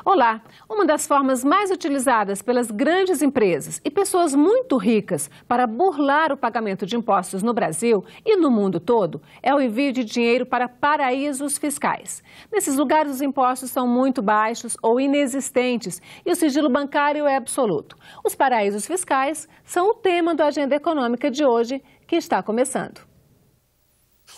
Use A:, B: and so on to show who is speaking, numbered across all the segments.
A: Olá! Uma das formas mais utilizadas pelas grandes empresas e pessoas muito ricas para burlar o pagamento de impostos no Brasil e no mundo todo é o envio de dinheiro para paraísos fiscais. Nesses lugares, os impostos são muito baixos ou inexistentes e o sigilo bancário é absoluto. Os paraísos fiscais são o tema da agenda econômica de hoje, que está começando.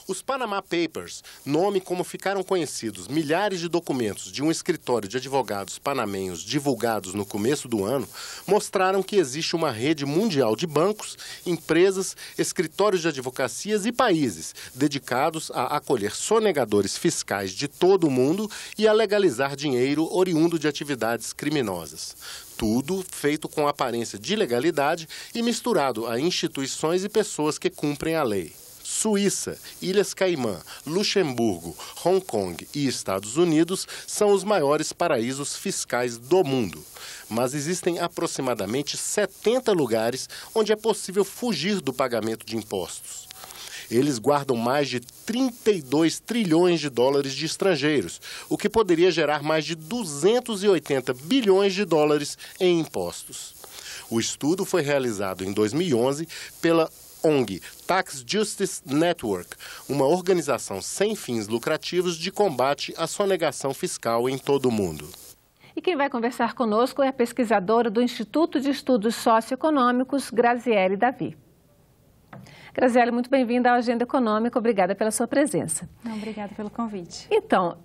B: Os Panama Papers, nome como ficaram conhecidos milhares de documentos de um escritório de advogados panamenhos divulgados no começo do ano, mostraram que existe uma rede mundial de bancos, empresas, escritórios de advocacias e países dedicados a acolher sonegadores fiscais de todo o mundo e a legalizar dinheiro oriundo de atividades criminosas. Tudo feito com aparência de legalidade e misturado a instituições e pessoas que cumprem a lei. Suíça, Ilhas Caimã, Luxemburgo, Hong Kong e Estados Unidos são os maiores paraísos fiscais do mundo. Mas existem aproximadamente 70 lugares onde é possível fugir do pagamento de impostos. Eles guardam mais de 32 trilhões de dólares de estrangeiros, o que poderia gerar mais de 280 bilhões de dólares em impostos. O estudo foi realizado em 2011 pela ONG Tax Justice Network, uma organização sem fins lucrativos de combate à sonegação fiscal em todo o mundo.
A: E quem vai conversar conosco é a pesquisadora do Instituto de Estudos Socioeconômicos, Graziele Davi. Graziele, muito bem-vinda à Agenda Econômica, obrigada pela sua presença.
C: Obrigada pelo convite.
A: Então,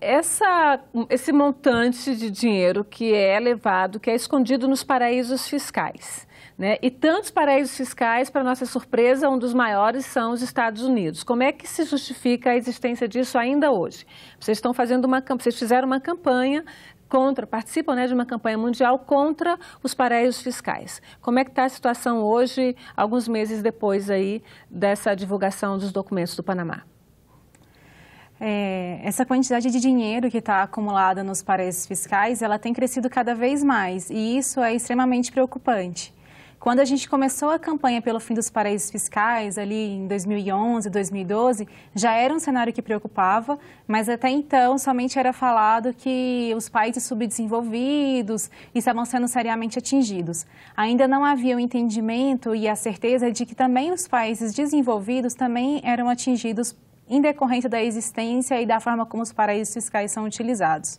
A: esse montante de dinheiro que é levado, que é escondido nos paraísos fiscais, né? E tantos paraísos fiscais, para nossa surpresa, um dos maiores são os Estados Unidos. Como é que se justifica a existência disso ainda hoje? Vocês fizeram uma campanha participam, né, de uma campanha mundial contra os paraísos fiscais. Como é que está a situação hoje, alguns meses depois aí dessa divulgação dos documentos do Panamá?
C: Essa quantidade de dinheiro que está acumulada nos paraísos fiscais, ela tem crescido cada vez mais e isso é extremamente preocupante. Quando a gente começou a campanha pelo fim dos paraísos fiscais, ali em 2011, 2012, já era um cenário que preocupava, mas até então somente era falado que os países subdesenvolvidos estavam sendo seriamente atingidos. Ainda não havia o entendimento e a certeza de que também os países desenvolvidos também eram atingidos em decorrência da existência e da forma como os paraísos fiscais são utilizados.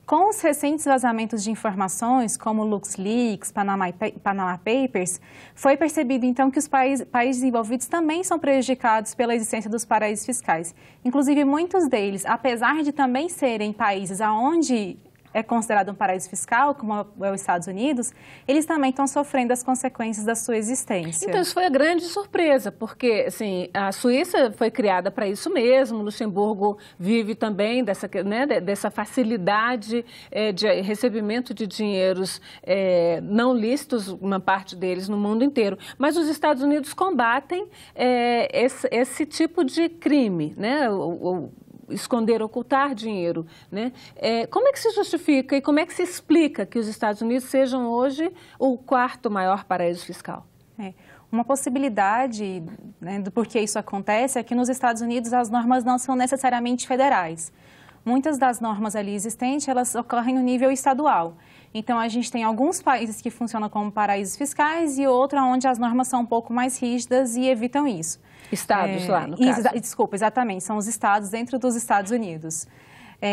C: Com os recentes vazamentos de informações, como o LuxLeaks, Panama Papers, foi percebido então que os países desenvolvidos também são prejudicados pela existência dos paraísos fiscais. Inclusive, muitos deles, apesar de também serem países onde é considerado um paraíso fiscal, como é os Estados Unidos, eles também estão sofrendo as consequências da sua existência.
A: Então, isso foi a grande surpresa, porque assim, a Suíça foi criada para isso mesmo, Luxemburgo vive também dessa facilidade de recebimento de dinheiros não lícitos, uma parte deles no mundo inteiro. Mas os Estados Unidos combatem esse tipo de crime, né? Esconder, ocultar dinheiro, né? Como é que se justifica e como é que se explica que os Estados Unidos sejam hoje o quarto maior paraíso fiscal?
C: Uma possibilidade, né, do porquê isso acontece é que nos Estados Unidos as normas não são necessariamente federais. Muitas das normas ali existentes, elas ocorrem no nível estadual. Então, a gente tem alguns países que funcionam como paraísos fiscais e outros onde as normas são um pouco mais rígidas e evitam isso.
A: Estados lá, no caso.
C: Desculpa, exatamente, são os estados dentro dos Estados Unidos.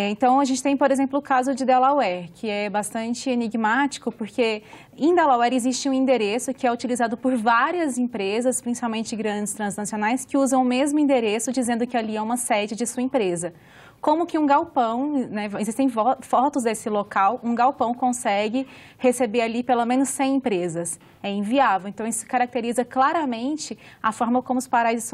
C: Então, a gente tem, por exemplo, o caso de Delaware, que é bastante enigmático, porque em Delaware existe um endereço que é utilizado por várias empresas, principalmente grandes transnacionais, que usam o mesmo endereço, dizendo que ali é uma sede de sua empresa. Como que um galpão, né, existem fotos desse local, um galpão consegue receber ali pelo menos 100 empresas. É inviável. Então, isso caracteriza claramente a forma como os paraísos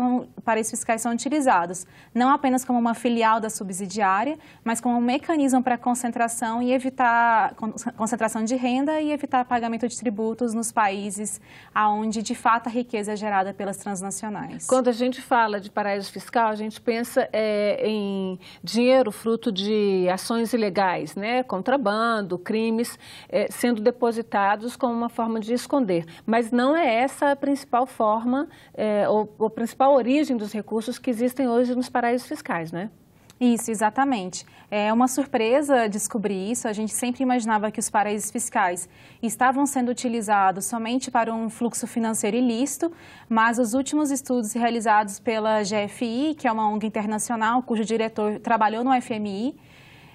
C: fiscais são utilizados. Não apenas como uma filial da subsidiária, mas como um mecanismo para concentração e evitar concentração de renda e evitar pagamento de tributos nos países onde, de fato, a riqueza é gerada pelas transnacionais.
A: Quando a gente fala de paraíso fiscal, a gente pensa em dinheiro fruto de ações ilegais, né? Contrabando, crimes, sendo depositados como uma forma de esconder. Mas não é essa a principal forma ou a principal origem dos recursos que existem hoje nos paraísos fiscais, né?
C: Isso, exatamente. É uma surpresa descobrir isso. A gente sempre imaginava que os paraísos fiscais estavam sendo utilizados somente para um fluxo financeiro ilícito, mas os últimos estudos realizados pela GFI, que é uma ONG internacional, cujo diretor trabalhou no FMI,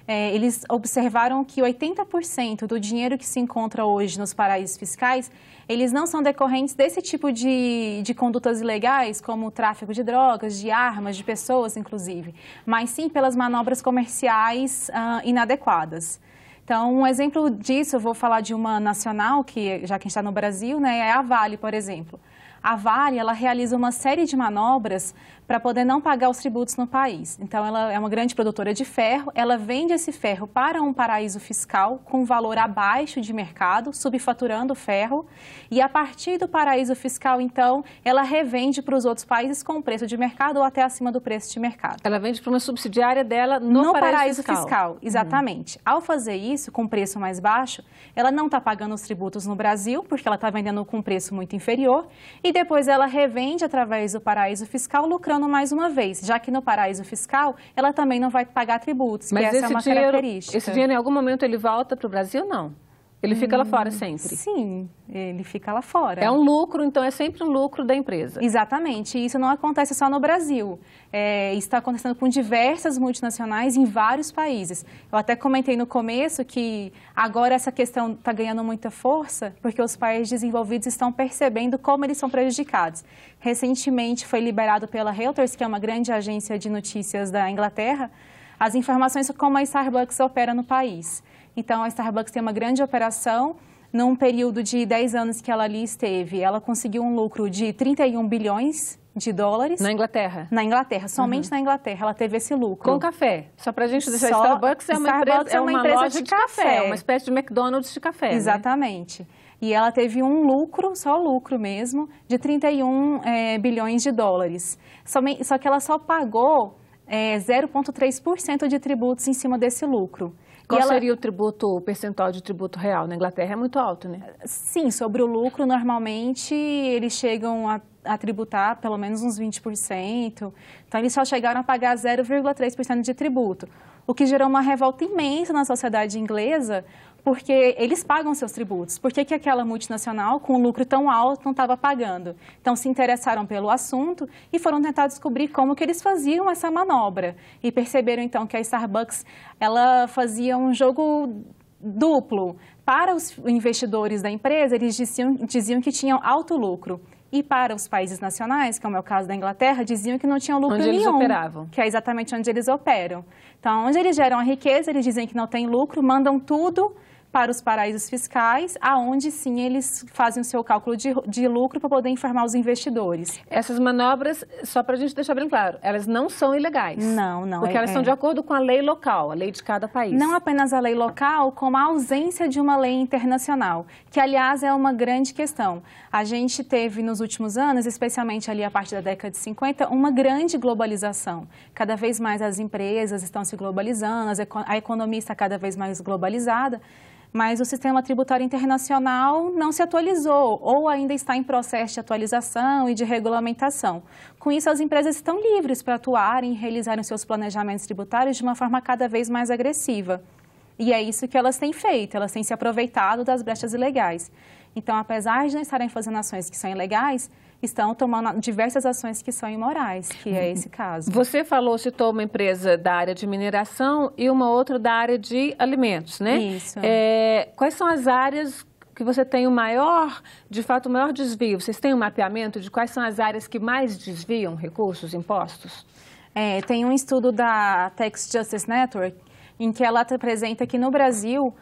C: eles observaram que 80% do dinheiro que se encontra hoje nos paraísos fiscais, eles não são decorrentes desse tipo de condutas ilegais, como o tráfico de drogas, de armas, de pessoas, inclusive, mas sim pelas manobras comerciais inadequadas. Então, um exemplo disso, eu vou falar de uma nacional, que já que a gente está no Brasil, né, é a Vale, por exemplo. A Vale, ela realiza uma série de manobras para poder não pagar os tributos no país. Então, ela é uma grande produtora de ferro, ela vende esse ferro para um paraíso fiscal com valor abaixo de mercado, subfaturando o ferro, e a partir do paraíso fiscal, então, ela revende para os outros países com preço de mercado ou até acima do preço de mercado.
A: Ela vende para uma subsidiária dela no paraíso fiscal.
C: Exatamente. Ao fazer isso, com preço mais baixo, ela não está pagando os tributos no Brasil, porque ela está vendendo com preço muito inferior, e depois ela revende através do paraíso fiscal, lucrando mais uma vez, já que no paraíso fiscal ela também não vai pagar tributos,
A: mas
C: que essa é uma característica.
A: Esse dinheiro em algum momento ele volta para o Brasil? Não. Ele fica lá fora sempre?
C: Sim, ele fica lá fora.
A: É um lucro, então é sempre um lucro da empresa.
C: Exatamente, e isso não acontece só no Brasil. Isso está acontecendo com diversas multinacionais em vários países. Eu até comentei no começo que agora essa questão está ganhando muita força porque os países desenvolvidos estão percebendo como eles são prejudicados. Recentemente foi liberado pela Reuters, que é uma grande agência de notícias da Inglaterra, as informações sobre como a Starbucks opera no país. Então, a Starbucks tem uma grande operação. Num período de 10 anos que ela ali esteve, ela conseguiu um lucro de 31 bilhões de dólares.
A: Na Inglaterra?
C: Na Inglaterra, somente na Inglaterra ela teve esse lucro.
A: Com café? Só para a gente deixar, Starbucks é uma empresa loja de café, uma espécie de McDonald's de café.
C: Exatamente. Né? E ela teve um lucro, só lucro mesmo, de 31 bilhões de dólares. Só que ela só pagou 0,3% de tributos em cima desse lucro.
A: Qual seria o percentual de tributo real? Na Inglaterra é muito alto, né?
C: Sim, sobre o lucro, normalmente eles chegam a tributar pelo menos uns 20%. Então, eles só chegaram a pagar 0,3% de tributo, o que gerou uma revolta imensa na sociedade inglesa, porque eles pagam seus tributos. Por que aquela multinacional, com um lucro tão alto, não estava pagando? Então, se interessaram pelo assunto e foram tentar descobrir como que eles faziam essa manobra. E perceberam, então, que a Starbucks ela fazia um jogo duplo. Para os investidores da empresa, eles diziam que tinham alto lucro. E para os países nacionais, como é o caso da Inglaterra, diziam que não tinham lucro nenhum. Onde eles operavam. Que é exatamente onde eles operam. Então, onde eles geram a riqueza, eles dizem que não tem lucro, mandam tudo para os paraísos fiscais, aonde sim eles fazem o seu cálculo de lucro para poder informar os investidores.
A: Essas manobras, só para a gente deixar bem claro, elas não são ilegais.
C: Não.
A: Porque elas estão de acordo com a lei local, a lei de cada país.
C: Não apenas a lei local, como a ausência de uma lei internacional, que aliás é uma grande questão. A gente teve nos últimos anos, especialmente ali a partir da década de 50, uma grande globalização. Cada vez mais as empresas estão se globalizando, a economia está cada vez mais globalizada. Mas o sistema tributário internacional não se atualizou ou ainda está em processo de atualização e de regulamentação. Com isso, as empresas estão livres para atuarem e realizarem seus planejamentos tributários de uma forma cada vez mais agressiva. E é isso que elas têm feito, elas têm se aproveitado das brechas ilegais. Então, apesar de não estarem fazendo ações que são ilegais, estão tomando diversas ações que são imorais, que é esse caso.
A: Você citou uma empresa da área de mineração e uma outra da área de alimentos, né?
C: Isso.
A: Quais são as áreas que você tem o maior desvio? Vocês têm um mapeamento de quais são as áreas que mais desviam recursos, impostos?
C: Tem um estudo da Tax Justice Network, em que ela apresenta que no Brasil,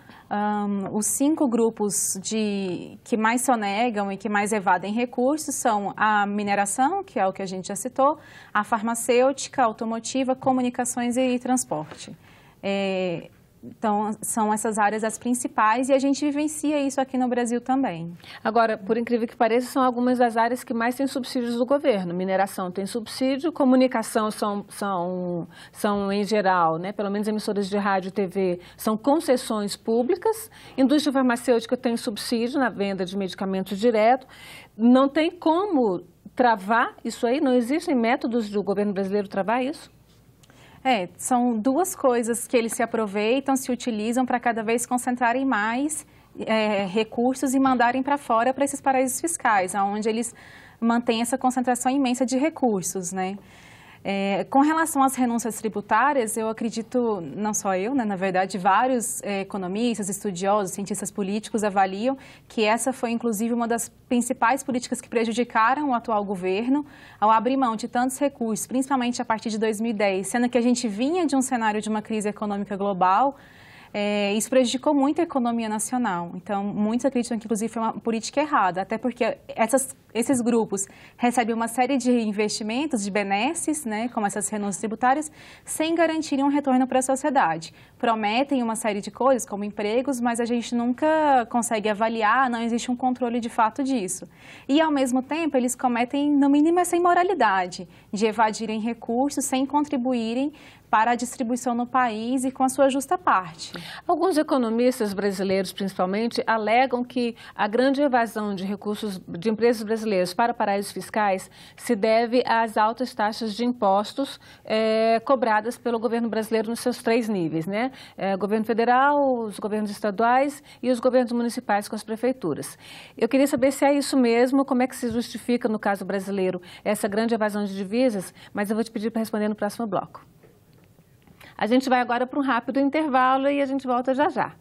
C: os 5 grupos que mais sonegam e que mais evadem recursos são a mineração, que é o que a gente já citou, a farmacêutica, a automotiva, comunicações e transporte. Então, são essas áreas as principais e a gente vivencia isso aqui no Brasil também.
A: Agora, por incrível que pareça, são algumas das áreas que mais têm subsídios do governo. Mineração tem subsídio, comunicação são em geral, né, pelo menos emissoras de rádio e TV, são concessões públicas. Indústria farmacêutica tem subsídio na venda de medicamentos direto. Não tem como travar isso aí? Não existem métodos do governo brasileiro travar isso?
C: São duas coisas que eles se aproveitam, se utilizam para cada vez concentrarem mais recursos e mandarem para fora, para esses paraísos fiscais, onde eles mantêm essa concentração imensa de recursos, né? Com relação às renúncias tributárias, eu acredito, não só eu, né, na verdade, vários economistas, estudiosos, cientistas políticos avaliam que essa foi, inclusive, uma das principais políticas que prejudicaram o atual governo ao abrir mão de tantos recursos, principalmente a partir de 2010, sendo que a gente vinha de um cenário de uma crise econômica global. Isso prejudicou muito a economia nacional. Então, muitos acreditam que, inclusive, foi uma política errada, até porque esses grupos recebem uma série de investimentos, de benesses, né, como essas renúncias tributárias, sem garantirem um retorno para a sociedade. Prometem uma série de coisas, como empregos, mas a gente nunca consegue avaliar, não existe um controle de fato disso. E, ao mesmo tempo, eles cometem, no mínimo, essa imoralidade de evadirem recursos sem contribuírem para a distribuição no país e com a sua justa parte.
A: Alguns economistas brasileiros, principalmente, alegam que a grande evasão de recursos de empresas brasileiras para paraísos fiscais se deve às altas taxas de impostos cobradas pelo governo brasileiro nos seus 3 níveis, né? Governo federal, os governos estaduais e os governos municipais com as prefeituras. Eu queria saber se é isso mesmo, como é que se justifica, no caso brasileiro, essa grande evasão de divisas, mas eu vou te pedir para responder no próximo bloco. A gente vai agora para um rápido intervalo e a gente volta já já.